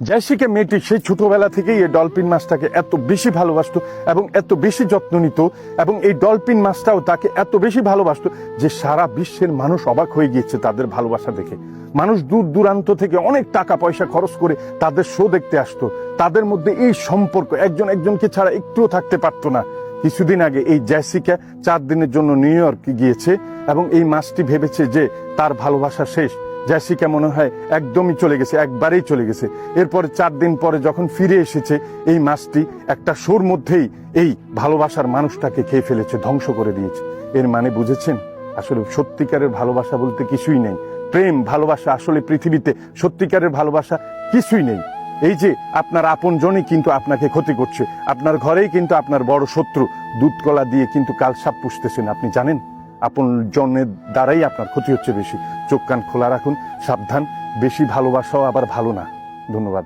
Jessica মেয়েটি সেই ছোটবেলা থেকেই এই ডলফিন মাছটাকে এত বেশি ভালোবাসতো এবং এত বেশি যত্ন নিত এবং এই ডলফিন মাছটাও তাকে এত বেশি ভালোবাসতো যে সারা বিশ্বের মানুষ অবাক হয়ে গিয়েছে তাদের ভালোবাসা দেখে। মানুষ দূর দূরান্ত থেকে অনেক টাকা পয়সা খরচ করে তাদের শো দেখতে আসতো। তাদের মধ্যে এই সম্পর্ক একজন একজনকে ছাড়া একটুও থাকতে পারতো না। কিছুদিন আগে এই জেসিকা 4 দিনের জন্য নিউ ইয়র্ক গিয়েছে এবং এই মাছটি ভেবেছে যে তার ভালোবাসা শেষ। জেসিকা মনে হয় একদমই চলে গেছে, একবারেই চলে গেছে। এরপরে 4 দিন পরে যখন ফিরে এসেছে এই মাছটি একটা শোর মধ্যেই এই ভালোবাসার মানুষটাকে খেয়ে ফেলেছে, ধ্বংস করে দিয়েছে। এর মানে বুঝেছেন? আসলে সত্যিকারের ভালোবাসা বলতে কিছুই নেই। প্রেম ভালোবাসা আসলে পৃথিবীতে সত্যিকারের ভালোবাসা কিছুই নেই। এই যে আপনার আপনজনই কিন্তু আপনাকে ক্ষতি করছে, আপনার ঘরেই কিন্তু আপনার বড় শত্রু দুধ কলা দিয়ে কিন্তু কাল সাপ পুষতেছেন, আপনি জানেন? আপন জনের দ্বারাই আপনার ক্ষতি হচ্ছে বেশি। চোখ কান খোলা রাখুন, সাবধান। বেশি ভালোবাসাও আবার ভালো না। ধন্যবাদ।